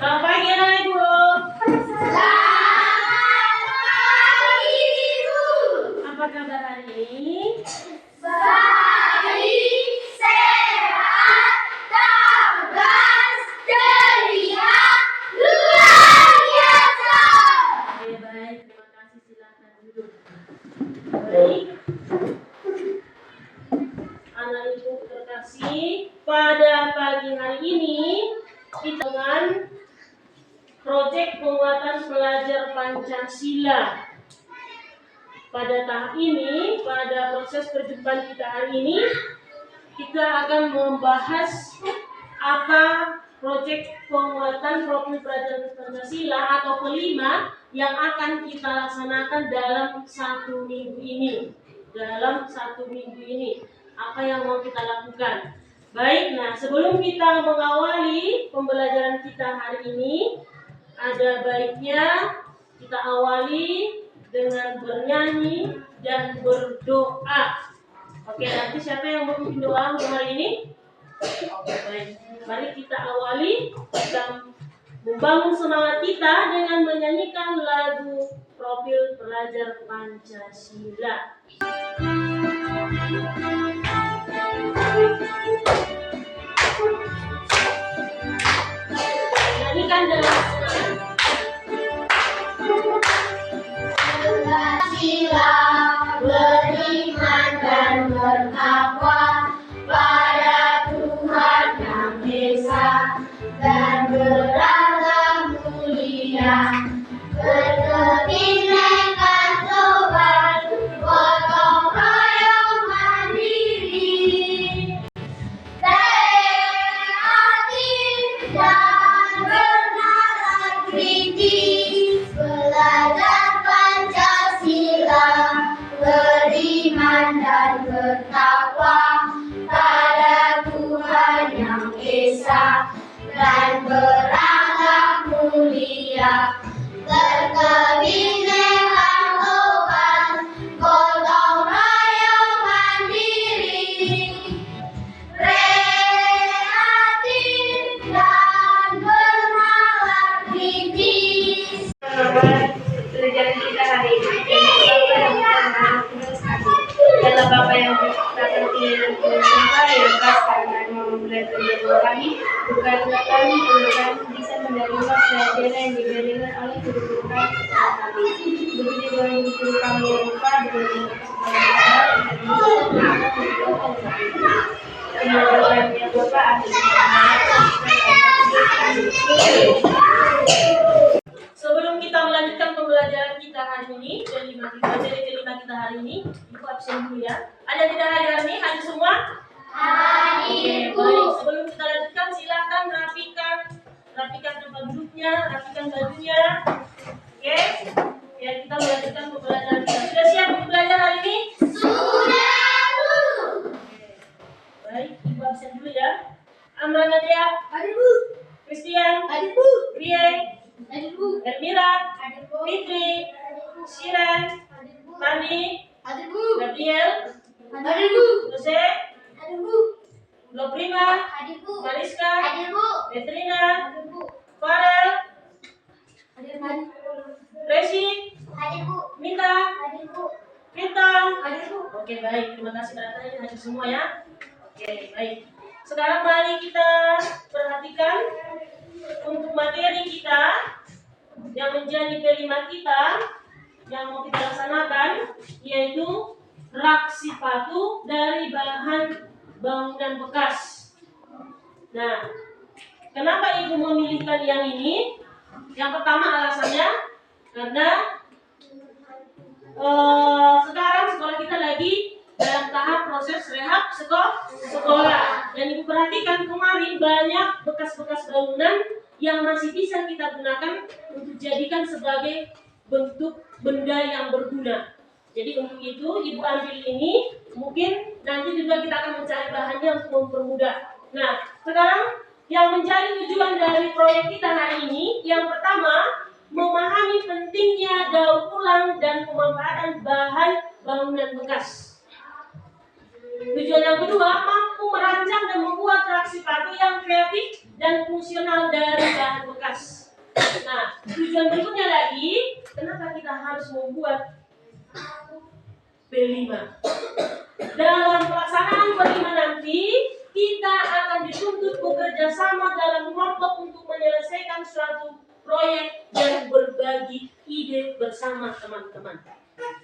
Selamat pagi anak-anak. Selamat pagi, Ibu. Apa kabar hari ini? Baik, sehat, tabas, ceria, luar biasa. Oke, baik. Terima kasih. Silakan duduk. Baik. Anak ibu terkasih, pada pagi hari ini kita dengan proyek penguatan pelajar Pancasila. Pada tahap ini, pada proses perjumpaan kita hari ini, kita akan membahas apa proyek penguatan profil pelajar Pancasila atau kelima yang akan kita laksanakan dalam satu minggu ini. Apa yang mau kita lakukan? Baik, nah sebelum kita mengawali pembelajaran kita hari ini, ada baiknya kita awali dengan bernyanyi dan berdoa. Oke, nanti siapa yang mau bikin doa untuk hari ini? Oke, baik. Mari kita awali kita membangun semangat kita dengan menyanyikan lagu Profil Pelajar Pancasila. Nyanyikan dengan semangat. Pancasila beriman dan bertakwa pada Tuhan Yang Esa dan beragam mulia, berkebinekaan sopan, gotong royong mandiri, kreatif dan bernalar kritis, belajar Pancasila, beriman dan bertakwa pada Tuhan Yang Esa dan beragam mulia, berkebinekaan sopan, gotong royong mandiri, kreatif dan bernalar kritis. Pelajaran kita hari ini adalah Bapak yang berkata yang khas karena memulai pendidikan kami bukan kami bisa menerima pelajaran yang diberikan oleh guru kami. Begitu dengan guru kami yang lupa dengan pendidikannya Bapak Sebelum kita melanjutkan pembelajaran kita hari ini, materi kelima kita hari ini, Ibu absen dulu ya. Ada tidak hari ini? Hadir semua? Hadir, Bu. Baik, sebelum kita lanjutkan silakan rapikan tempat duduknya, rapikan bajunya. Oke? Ya, kita melanjutkan pembelajaran kita. Sudah siap untuk belajar hari ini? Sudah, Bu. Baik, Ibu absen dulu ya. Amran Nadia, Hadir, Bu. Christian, Hadir, Bu. Rie, Hadir, Bu. Elmira, Hadir, Bu. Fitri, Shiren, Hadir, Bu. Tani, Hadir, Bu. Gabriel, Hadir, Bu. Jose, Hadir, Bu. Loprima, Hadir, Bu. Mariska, Hadir, Bu. Petrina, Hadir, Bu. Farel, Hadir, Resi, Hadir, Bu. Mita, Hadir, Bu. Vinton. Hadir, Bu. Oke, baik. Terima kasih pada ini hadir semua ya. Oke, baik. Sekarang mari kita perhatikan untuk materi kita yang menjadi kelima kita yang mau kita laksanakan, yaitu rak sipatu dari bahan bangunan bekas. Nah, kenapa Ibu memilihkan yang ini? Yang pertama alasannya karena sekarang sekolah kita lagi dalam tahap proses rehab sekolah. Dan Ibu perhatikan kemarin banyak bekas-bekas bangunan yang masih bisa kita gunakan untuk jadikan sebagai bentuk benda yang berguna. Jadi untuk itu Ibu ambil ini, mungkin nanti juga kita akan mencari bahannya untuk mempermudah. Nah, sekarang yang menjadi tujuan dari proyek kita hari ini, yang pertama, memahami pentingnya daur ulang dan pemanfaatan bahan bangunan bekas. Tujuan yang kedua, mampu merancang dan membuat rak sepatu yang kreatif dan fungsional dari bahan bekas. Nah, tujuan berikutnya lagi, kenapa kita harus membuat B5? Dalam pelaksanaan B5 nanti, kita akan dituntut bekerja sama dalam kelompok untuk menyelesaikan suatu proyek dan berbagi ide bersama teman-teman.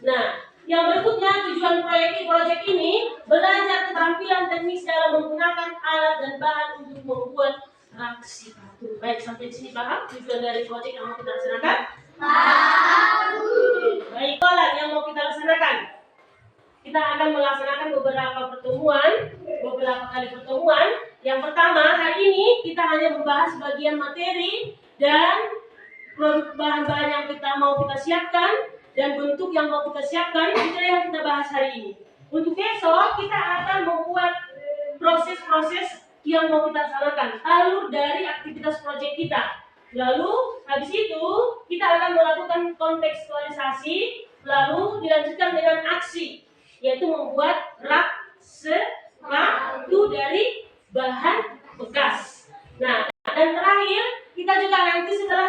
Nah, yang berikutnya tujuan proyek ini belajar keterampilan teknis dalam menggunakan alat dan bahan untuk membuat rak sepatu. Baik, sampai sini paham tujuan dari proyek yang mau kita laksanakan? Paham. Baik, pola yang mau kita laksanakan. Kita akan melaksanakan beberapa kali pertemuan. Yang pertama, hari ini kita hanya membahas bagian materi dan bahan-bahan yang mau kita siapkan dan bentuk yang mau kita siapkan, itu yang kita bahas hari ini. Untuk besok kita akan membuat proses-proses yang mau kita laksanakan, alur dari aktivitas proyek kita. Lalu habis itu kita akan melakukan kontekstualisasi, lalu dilanjutkan dengan aksi, yaitu membuat rak sepatu dari bahan bekas. Nah, dan terakhir kita juga nanti setelah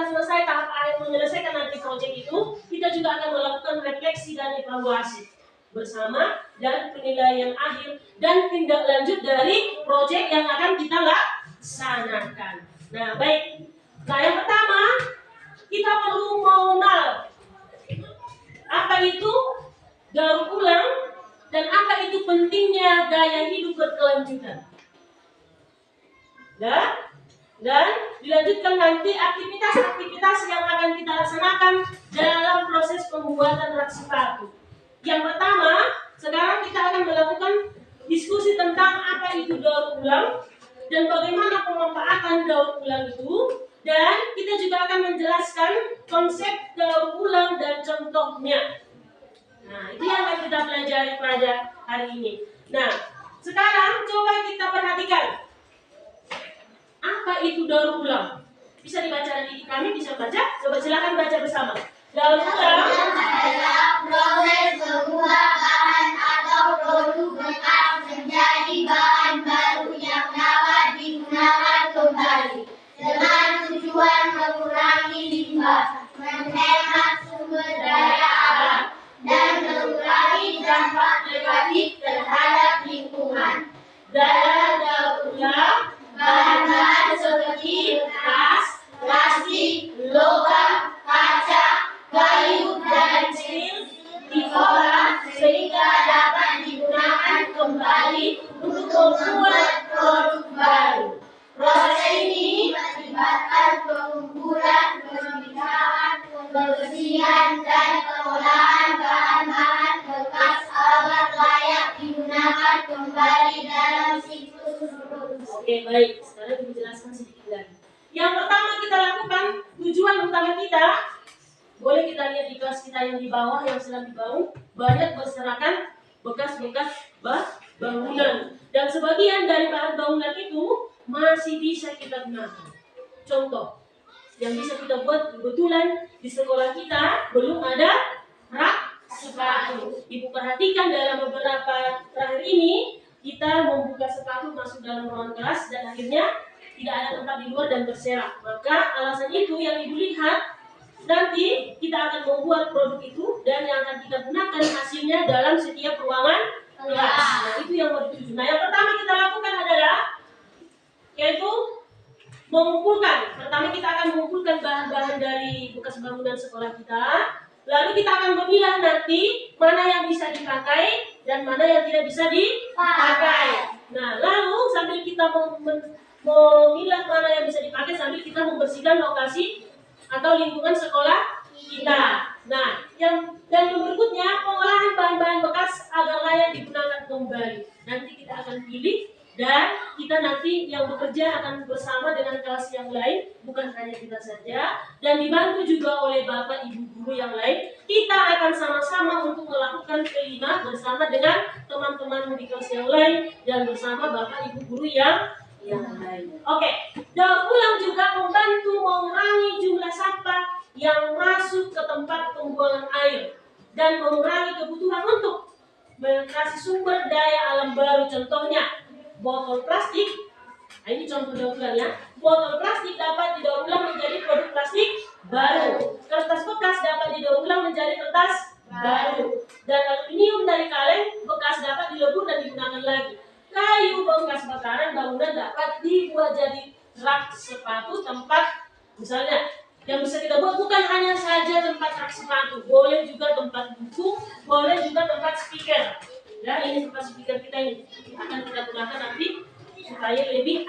selesai tahap akhir menyelesaikan nanti proyek itu, kita juga akan melakukan refleksi dan evaluasi bersama dan penilaian akhir dan tindak lanjut dari proyek yang akan kita laksanakan. Nah, baik. Nah, yang pertama kita perlu mengenal apa itu daur ulang dan apa itu pentingnya gaya hidup berkelanjutan. Dan dilanjutkan nanti aktivitas-aktivitas yang akan kita laksanakan dalam proses pembuatan rak sepatu. Yang pertama, sekarang kita akan melakukan diskusi tentang apa itu daur ulang dan bagaimana pemanfaatan daur ulang itu, dan kita juga akan menjelaskan konsep daur ulang dan contohnya. Nah, itu yang akan kita pelajari pada hari ini. Nah, sekarang coba kita perhatikan apa itu daur ulang. Bisa dibaca nanti, kami bisa baca. Coba silakan baca bersama. Daur ulang adalah proses mengubah bahan atau produk bekas menjadi bahan baru yang dapat digunakan kembali dengan tujuan mengurangi limbah, menghemat sumber daya alam, dan mengurangi dampak negatif terhadap lingkungan. Dalam daur ulang, bahan-bahan seperti kertas, plastik, logam, kaca, kayu, dan steel diolah sehingga dapat digunakan kembali untuk membuat produk baru. Proses ini melibatkan pengumpulan, pemisahan, pembersihan, dan pengolahan bahan-bahan bekas agar layak digunakan kembali dalam siklus produksi. Oke, baik. Sekarang dijelaskan sedikit lagi. Yang pertama kita lakukan, tujuan utama kita, boleh kita lihat di kelas kita yang di bawah, yang sedang dibangun, banyak berserakan bekas-bekas bangunan. Dan sebagian dari bahan bangunan itu masih bisa kita gunakan. Contoh, yang bisa kita buat kebetulan di sekolah kita belum ada rak sepatu. Ibu perhatikan dalam beberapa terakhir ini, kita membuka sepatu masuk dalam ruang kelas dan akhirnya tidak ada tempat di luar dan berserak. Maka alasan itu yang ibu lihat, nanti kita akan membuat produk itu dan yang akan kita gunakan hasilnya dalam setiap ruangan kelas. Nah, itu yang mau dituju. Nah, yang pertama kita lakukan adalah yaitu mengumpulkan. Pertama kita akan mengumpulkan bahan-bahan dari bekas bangunan sekolah kita. Lalu kita akan memilah nanti mana yang bisa dipakai dan mana yang tidak bisa dipakai. Nah, lalu sambil kita memilah mana yang bisa dipakai, sambil kita membersihkan lokasi atau lingkungan sekolah kita. Nah, yang berikutnya pengolahan bahan-bahan bekas agar layak digunakan kembali. Nanti kita akan pilih dan kita nanti yang bekerja akan bersama dengan kelas yang lain, bukan hanya kita saja, dan dibantu juga oleh bapak ibu guru yang lain. Kita akan sama-sama untuk melakukan kelima bersama dengan teman-teman di kelas yang lain dan bersama bapak ibu guru yang lain. Oke, daur ulang juga membantu mengurangi jumlah sampah yang masuk ke tempat pembuangan air dan mengurangi kebutuhan untuk kasih sumber daya alam baru. Contohnya botol plastik. Nah, ini contoh daur ulang ya. Botol plastik dapat didaur ulang menjadi produk plastik baru. Kertas bekas dapat didaur ulang menjadi kertas baru. Dan aluminium dari kaleng bekas dapat dilebur dan digunakan lagi. Kayu bekas bakaran bangunan dapat dibuat jadi rak sepatu, tempat misalnya yang bisa kita buat bukan hanya saja tempat rak sepatu, boleh juga tempat buku, boleh juga tempat speaker. Ya, ini tempat speaker kita ini akan kita gunakan nanti supaya lebih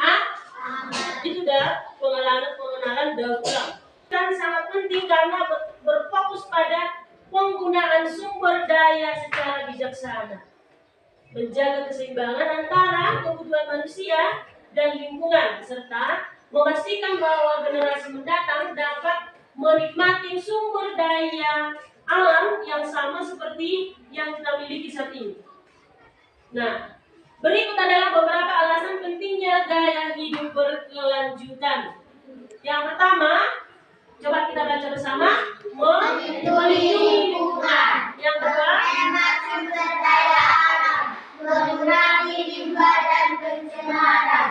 itu dah pengenalan daur ulang. Dan sangat penting karena berfokus pada penggunaan sumber daya secara bijaksana, menjaga keseimbangan antara kebutuhan manusia dan lingkungan, serta memastikan bahwa generasi mendatang dapat menikmati sumber daya alam yang sama seperti yang kita miliki saat ini. Nah, berikut adalah beberapa alasan pentingnya gaya hidup berkelanjutan. Yang pertama, coba kita baca bersama, melindungi lingkungan. Yang kedua, Hemat sumber daya alam, mengurangi limbah dan pencemaran,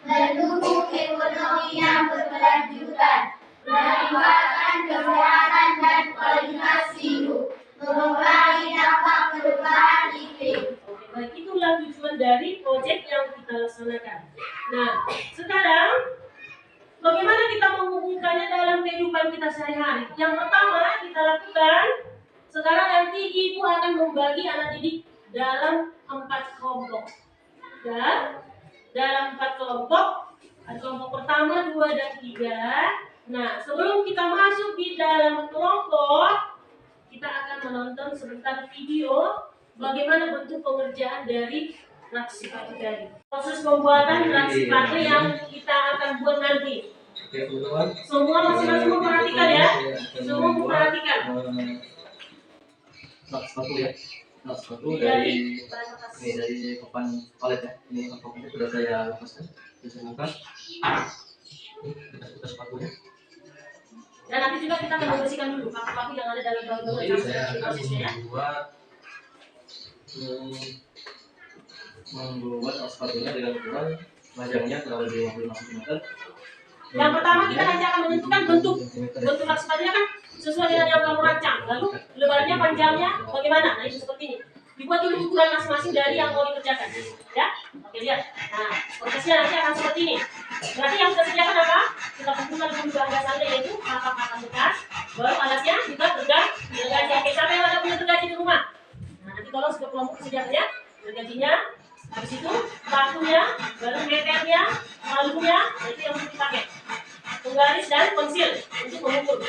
mendukung ekonomi yang berkelanjutan, meningkatkan kesehatan dan kualitas hidup, mengurangi dampak perubahan iklim. oke, baik, itulah tujuan dari proyek yang kita laksanakan. Nah, sekarang bagaimana kita menghubungkannya dalam kehidupan kita sehari-hari? Yang pertama kita lakukan, sekarang nanti ibu akan membagi anak didik dalam 4 kelompok. Dan dalam 4 kelompok, ada kelompok pertama, 2, dan 3. Nah, sebelum kita masuk di dalam kelompok, kita akan menonton sebentar video bagaimana bentuk pengerjaan dari rak sepatu tadi. Proses pembuatan rak sepatu yang kita akan buat nanti. Oke, teman-teman. Semua masing-masing memperhatikan ya. Semua memperhatikan. Rak sepatu ya. Rak sepatu dari ini dari papan palet ya. Ini papannya sudah saya lepaskan. Bisa angkat. Kita sepatunya. Dan nanti juga kita akan membersihkan dulu paku-paku yang ada dalam bangunan Jadi saya akan prosesnya ya. membuat rak sepatunya dengan ukuran panjangnya kurang lebih 55 cm. Yang pertama kita nanti akan menentukan bentuk rak sepatunya kan sesuai dengan yang kamu rancang. Lalu lebarnya, panjangnya bagaimana? Nah, itu seperti ini. Dibuat dulu ukuran masing-masing dari yang mau dikerjakan. Ya, oke, lihat. Nah, prosesnya nanti akan seperti ini. Berarti yang kita sediakan apa? Kita kumpulkan dulu bahan dasarnya, yaitu papan bekas. Baru alatnya juga gergaji. Oke, siapa yang ada punya gergaji di rumah? Nah, nanti tolong sudah kelompok sediakan ya. Gergajinya, habis itu batunya, baru meternya, palunya, itu yang harus dipakai. Penggaris dan pensil untuk mengukur.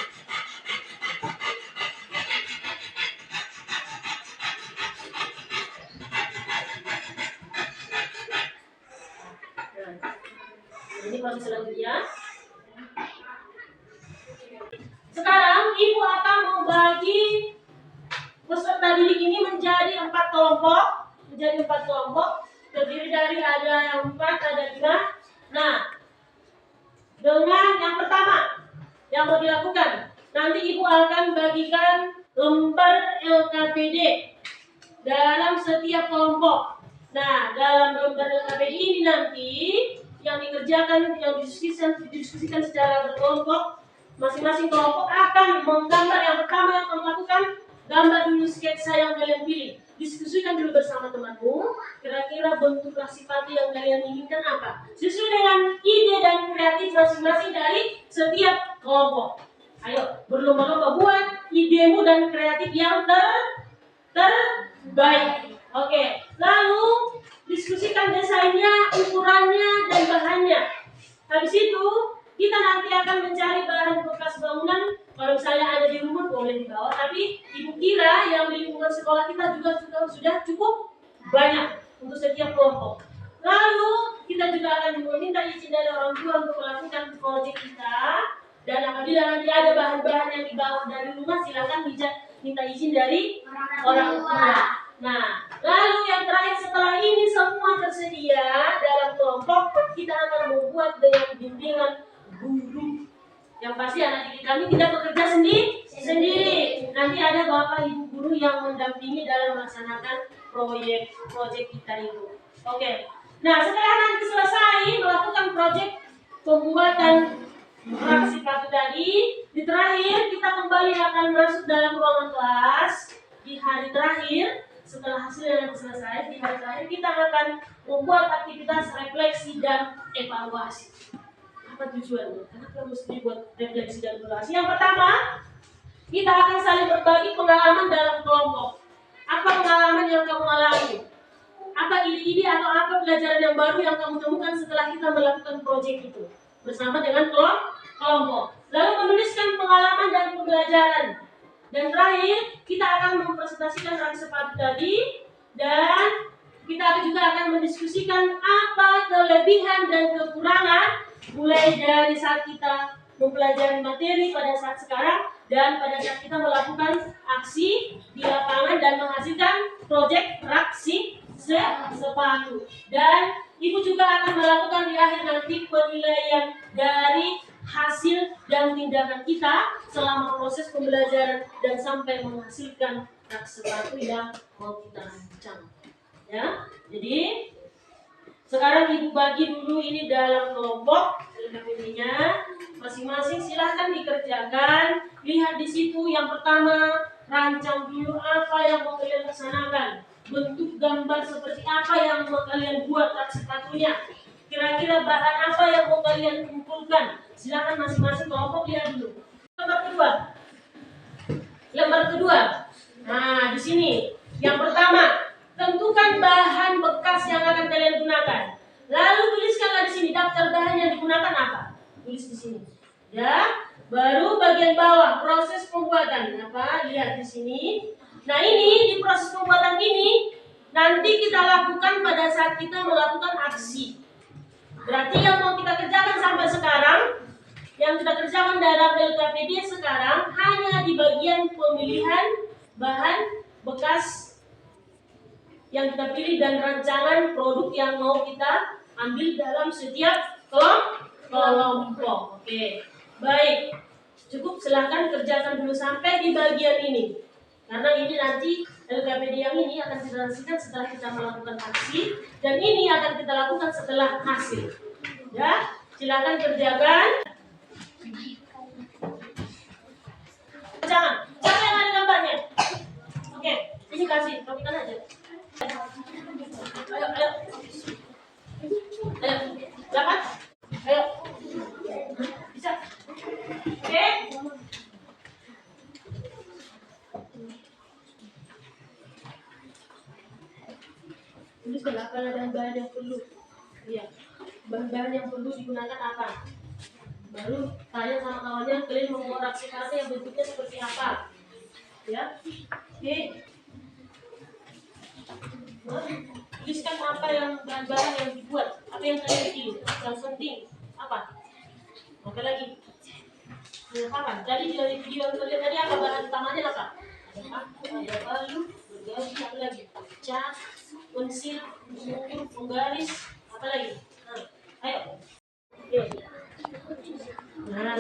Ini proses selanjutnya. Sekarang ibu akan membagi peserta didik ini menjadi 4 kelompok. Terdiri dari ada yang 4, ada 5. Nah, dengan yang pertama yang mau dilakukan, nanti ibu akan bagikan lembar LKPD dalam setiap kelompok. Nah, dalam lembar LKPD ini nanti yang dikerjakan, yang didiskusikan secara berkelompok, masing-masing kelompok akan menggambar. Yang pertama yang kamu lakukan, gambar dulu sketsa yang kalian pilih. Diskusikan dulu bersama temanmu, kira-kira bentuk rak sepatu yang kalian inginkan apa, sesuai dengan ide dan kreatif masing-masing dari setiap kelompok. Ayo berlomba-lomba buat idemu dan kreatif yang terbaik. Oke, lalu diskusikan desainnya, ukurannya, dan bahannya. Habis itu kita nanti akan mencari bahan bekas bangunan. Kalau misalnya ada di rumah boleh dibawa, tapi ibu kira yang di lingkungan sekolah kita juga sudah cukup banyak untuk setiap kelompok. Lalu kita juga akan meminta izin dari orang tua untuk melakukan proyek kita. Dan apabila nanti ada bahan-bahan yang dibawa dari rumah, silakan minta izin dari orang tua. Nah, lalu yang terakhir setelah ini semua tersedia dalam kelompok, kita akan membuat dengan bimbingan guru. Yang pasti anak didik kami tidak bekerja sendiri. Nanti ada bapak ibu guru yang mendampingi dalam melaksanakan proyek kita itu. Oke. Nah, setelah nanti selesai melakukan proyek pembuatan rak sepatu tadi, di terakhir kita kembali akan masuk dalam ruangan kelas di hari terakhir. Setelah hasilnya nanti selesai, di hari terakhir kita akan membuat aktivitas refleksi dan evaluasi. Apa tujuannya? Kenapa mesti buat refleksi dan evaluasi? Yang pertama, kita akan saling berbagi pengalaman dalam kelompok. Apa pengalaman yang kamu alami? Apa ide-ide atau apa pelajaran yang baru yang kamu temukan setelah kita melakukan proyek itu bersama dengan kelompok? Lalu menuliskan pengalaman dan pembelajaran. Dan terakhir, kita akan mempresentasikan rak sepatu tadi dan kita juga akan mendiskusikan apa kelebihan dan kekurangan mulai dari saat kita mempelajari materi pada saat sekarang dan pada saat kita melakukan aksi di lapangan dan menghasilkan proyek rak sepatu. Dan Ibu juga akan melakukan di akhir nanti penilaian dari hasil dan tindakan kita selama proses pembelajaran dan sampai menghasilkan rak sepatu yang mau kita rancang. Ya, jadi sekarang Ibu bagi dulu ini dalam kelompok LKPD-nya masing-masing, silahkan dikerjakan. Lihat di situ yang pertama, rancang dulu apa yang mau kalian laksanakan. Bentuk gambar seperti apa yang mau kalian buat rak sepatunya. Kira-kira bahan apa yang mau kalian kumpulkan. Silahkan masing-masing kelompok lihat dulu. Lembar kedua. Nah, di sini yang pertama, tentukan bahan bekas yang akan kalian gunakan. Lalu tuliskanlah di sini daftar bahan yang digunakan apa. Tulis di sini. Ya, baru bagian bawah proses pembuatan apa? Lihat di sini. Nah, ini di proses pembuatan ini nanti kita lakukan pada saat kita melakukan aksi. Berarti yang mau kita kerjakan sampai sekarang, yang kita kerjakan dalam LKPD sekarang hanya di bagian pemilihan bahan bekas yang kita pilih dan rancangan produk yang mau kita ambil dalam setiap kelompok. Oke, baik. Cukup, silahkan kerjakan dulu sampai di bagian ini. Karena ini nanti LKPD yang ini akan kita hasilkan setelah kita melakukan aksi dan ini akan kita lakukan setelah hasil. Ya, silakan kerjakan. Jangan yang ada gambarnya. Oke, ini kasih, kopikan aja. Ayo. Dapat? Ayo. Bisa. Oke. Tuliskan apa bahan-bahan yang perlu. Iya. Bahan-bahan yang perlu digunakan apa. Baru tanya sama kawannya, kalian mau rak sepatu yang bentuknya seperti apa. Ya. Oke. Tuliskan apa yang bahan-bahan yang dibuat, apa yang kalian pilih, yang penting apa. Oke lagi. Apa? Jadi dari video yang kalian tadi apa bahan utamanya apa? Ada palu, bergaji, apa lagi? Cat, pensil, mengukur, penggaris, apa lagi? Nah, ayo. Oke. Nah.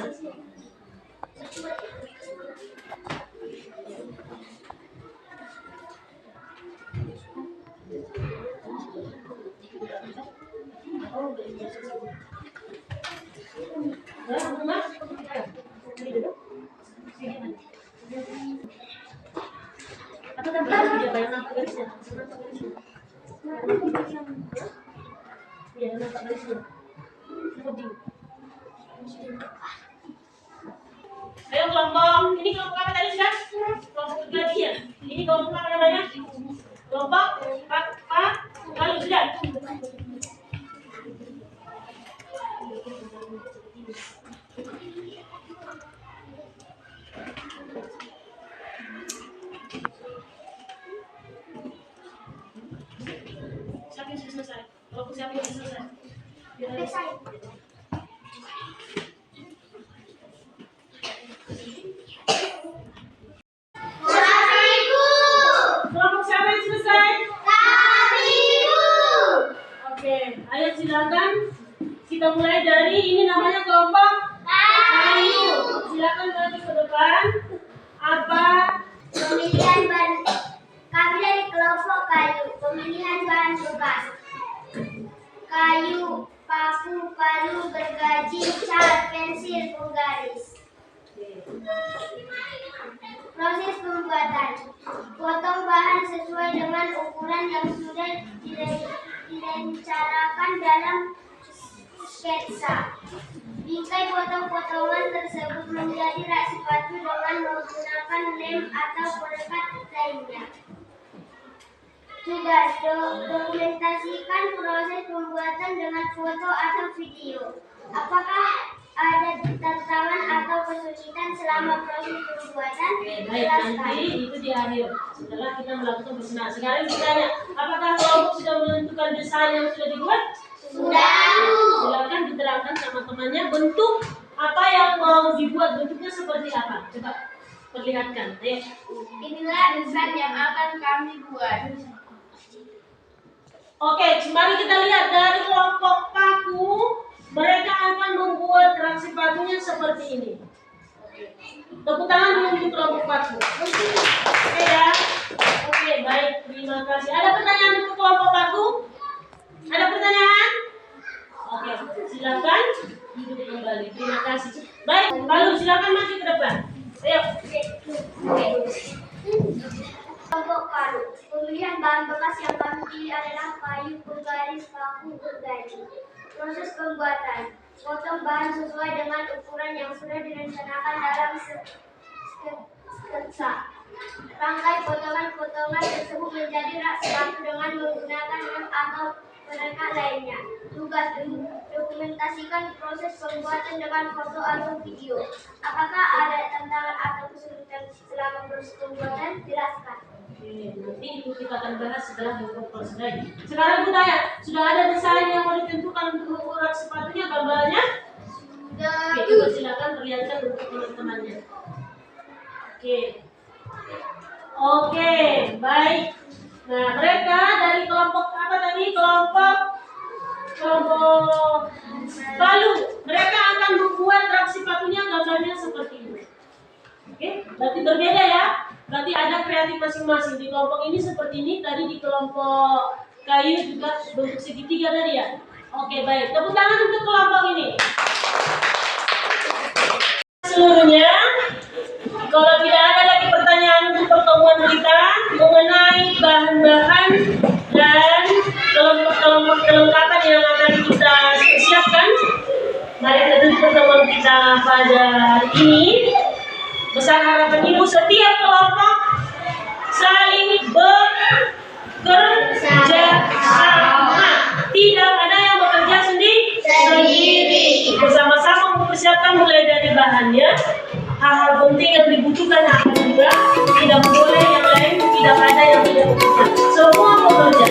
Apa kan dia bayang apa garisnya? Iya, nampak garisnya. Ayo kelompok, ini kelompok apa tadi sudah? Kelompok gaji ya? Ini kelompok apa namanya? Kelompok Pak lalu sudah? Siapa yang sudah selesai? Kelompok siapa yang sudah selesai? Selesai. Kelompok siapa yang selesai? Oke, ayo silakan kita mulai dari ini namanya kelompok kayu. Silakan maju ke depan. Apa? Pemilihan kami dari kelompok kayu. Pemilihan bahan bekas: kayu, paku, palu, gergaji, cat, pensil, penggaris. Proses pembuatan: potong bahan sesuai dengan ukuran yang sudah direncanakan dalam sketsa. Bingkai potong-potongan tersebut menjadi rak sepatu dengan menggunakan lem atau perekat lainnya. Tugas: dokumentasikan proses pembuatan dengan foto atau video. Apakah ada tantangan atau kesulitan selama proses pembuatan? Baik, nanti itu di akhir setelah kita melakukan pesanan. Sekarang kita tanya, apakah kelompok sudah menentukan desain yang sudah dibuat? Sudah. Silakan diterangkan sama temannya bentuk apa yang mau dibuat, bentuknya seperti apa? Coba perlihatkan. Ayo. Inilah desain yang akan kami buat. Oke, mari kita lihat dari kelompok paku. Mereka akan membuat rak sepatunya seperti ini. Tepuk tangan dulu untuk kelompok paku. Oke ya. Oke, baik. Terima kasih. Ada pertanyaan untuk kelompok paku? Ada pertanyaan? Oke, silakan duduk kembali. Terima kasih. Baik, lalu silakan maju ke depan. Ayo. Kelompok palu. Pemilihan bahan bekas yang kami pilih adalah kayu, penggaris, paku, gergaji. Proses pembuatan: potong bahan sesuai dengan ukuran yang sudah direncanakan dalam sketsa. Rangkai potongan-potongan tersebut menjadi rak sepatu dengan menggunakan lem atau perekat lainnya. Tugas: dokumentasikan proses pembuatan dengan foto atau video. Apakah ada tantangan atau kesulitan selama proses pembuatan? Jelaskan. Oke, nanti itu kita akan bahas setelah membuat proses lagi. Sekarang aku tanya, sudah ada desain yang mau ditentukan untuk ukuran sepatunya, gambarnya? Oke, coba silakan perlihatkan untuk teman-temannya. Oke, baik. Nah, mereka dari kelompok apa tadi? Kelompok palu. Mereka akan membuat rak sepatunya, gambarnya seperti ini. Oke, berarti berbeda ya. Berarti ada kreatif masing-masing. Di kelompok ini seperti ini, tadi di kelompok kayu juga bentuk segitiga tadi ya. Oke, baik. Tepuk tangan untuk kelompok ini. Seluruhnya, kalau tidak ada lagi pertanyaan untuk pertemuan kita mengenai bahan-bahan dan kelompok-kelompok kelengkapan yang akan kita persiapkan, mari kita tutup pertemuan kita pada hari ini. Besar harapan Ibu setiap kelompok saling bekerja sama. Tidak ada yang bekerja sendiri. Bersama-sama mempersiapkan mulai dari bahannya. Hal-hal penting yang dibutuhkan akan juga. Tidak boleh yang lain, tidak ada yang tidak bekerja. Semua bekerja.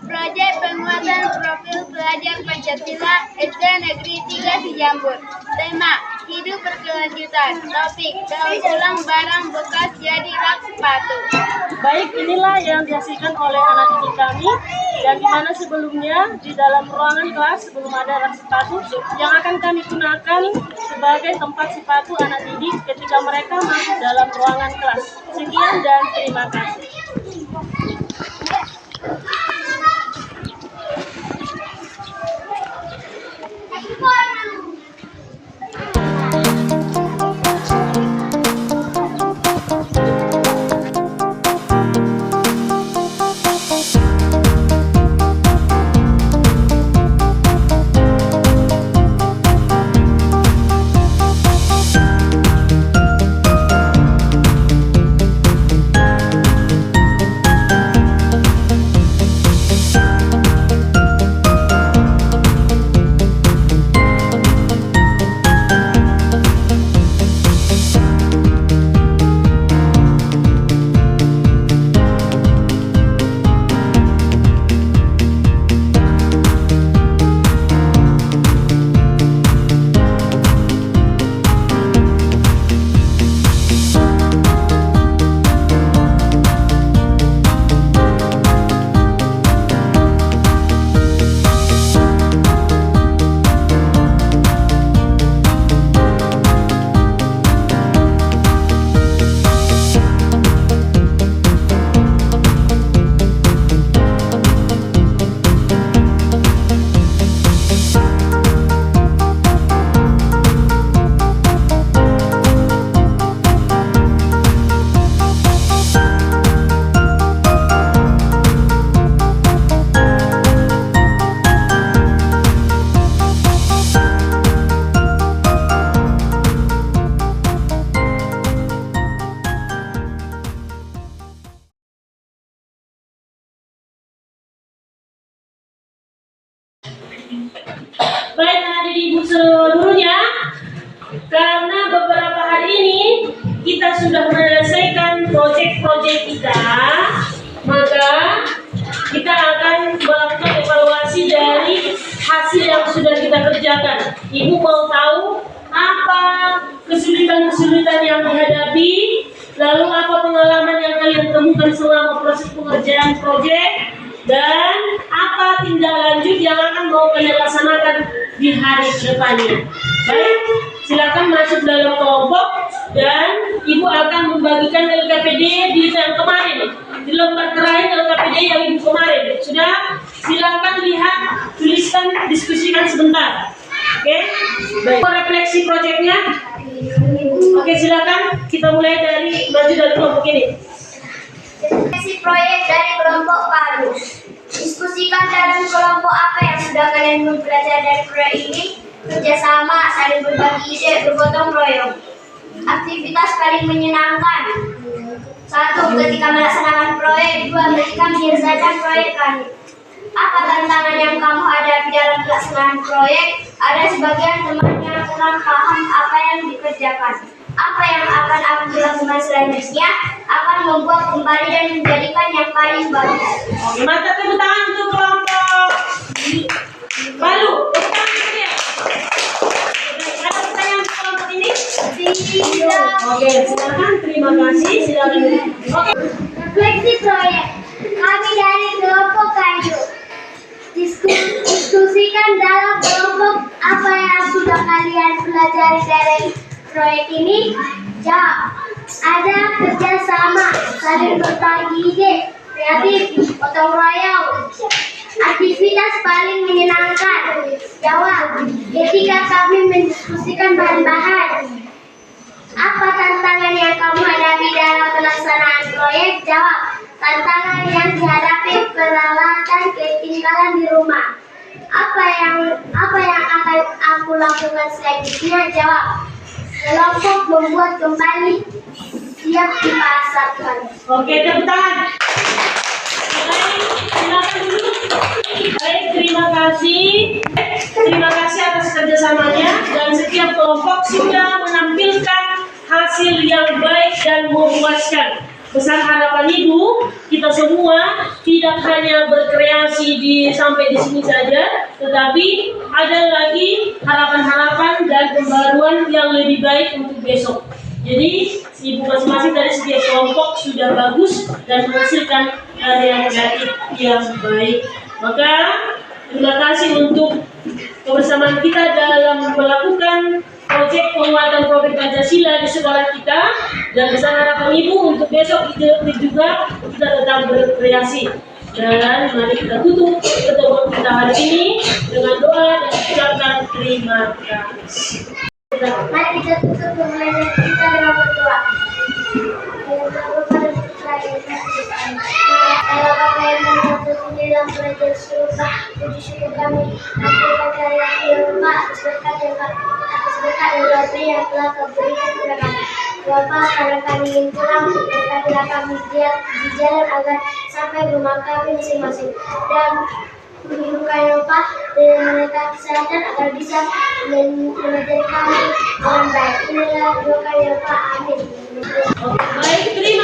Proyek penguatan profil pelajar Pancasila SD Negeri 3 Sijambur. Tema, hidup berkelanjutan. Topik, daur ulang barang bekas jadi rak sepatu. Baik, inilah yang dihasilkan oleh anak didik kami, dan di mana sebelumnya di dalam ruangan kelas sebelum ada rak sepatu yang akan kami gunakan sebagai tempat sepatu anak didik ketika mereka masuk dalam ruangan kelas. Sekian dan terima kasih. Baik, adik ibu seluruhnya, karena beberapa hari ini kita sudah menyelesaikan proyek-proyek kita, maka kita akan melakukan evaluasi dari hasil yang sudah kita kerjakan. Ibu mau tahu apa kesulitan-kesulitan yang dihadapi, lalu apa pengalaman yang kalian temukan selama proses pengerjaan proyek, dan apa tindak lanjut yang akan mau kalian laksanakan di hari depannya. Baik, silakan masuk dalam kelompok dan ibu akan membagikan LKPD di yang kemarin, di lembar terakhir LKPD yang ibu kemarin. Sudah, silakan lihat, tuliskan, diskusikan sebentar. Oke, baik. Refleksi proyeknya. Oke, silakan kita mulai dari maju dari kelompok ini. Refleksi proyek dari kelompok baru. Diskusikan dalam kelompok apa yang sudah kalian belajar dari proyek ini. Kerjasama, saling berbagi ide, bergotong royong. Aktivitas paling menyenangkan. 1. Ketika melaksanakan proyek. 2. Ketika menyelesaikan proyek kami. Apa tantangan yang kamu hadapi dalam pelaksanaan proyek? Ada sebagian teman yang kurang paham apa yang dikerjakan. Apa yang akan aku lakukan selanjutnya? Akan membuat kembali dan menjadikan yang paling bagus. Oke, mantap, tepuk tangan untuk kelompok baru. Tepuk tangan ya. Ada pertanyaan untuk kelompok ini? Tidak. Oke, silakan. Terima kasih. Silakan. Oke. Refleksi proyek. Kami dari kelompok kayu. Diskusikan dalam kelompok apa yang sudah kalian pelajari dari proyek ini. Jawab. Ada kerjasama, saling berbagi ide, kreatif, gotong royong. Aktivitas paling menyenangkan. Jawab. Ketika kami mendiskusikan bahan-bahan. Apa tantangan yang kamu hadapi dalam pelaksanaan proyek? Jawab. Tantangan yang dihadapi peralatan ketinggalan di rumah. Apa yang akan aku lakukan selanjutnya? Jawab. Kelompok membuat kembali, siap dipasarkan. Oke, tepuk tangan. Baik, silakan dulu. Baik, terima kasih. Terima kasih atas kerjasamanya, dan setiap kelompok sudah menampilkan hasil yang baik dan memuaskan. Pesan harapan Ibu, kita semua tidak hanya berkreasi sampai di sini saja, tetapi ada lagi harapan-harapan dan pembaruan yang lebih baik untuk besok. Jadi, Ibu masing-masing dari setiap kelompok sudah bagus dan menghasilkan karya kreatif yang baik. Maka, terima kasih untuk kebersamaan kita dalam melakukan proyek penguatan profil Pancasila di sekolah kita, dan pesan harapan Ibu untuk besok juga kita tetap berkreasi. Dan mari kita tutup pertemuan kita hari ini dengan doa dan ucapkan terima kasih. Mari kita tutup pembelajaran kita dengan berdoa. Allah Bapa yang tertulis dalam kerajaan surga, puji syukur kami haturkan kehadirat Bapa atas berkat dan doa yang telah Kau berikan kepada kami. Bapa, karena kami ingin pulang, berkatilah kami di jalan agar sampai rumah kami masing-masing, dan menghidupkan Bapa dengan mereka kesehatan agar bisa menjadi kami orang baik. Inilah doa kami Bapa. Amin. Baik, terima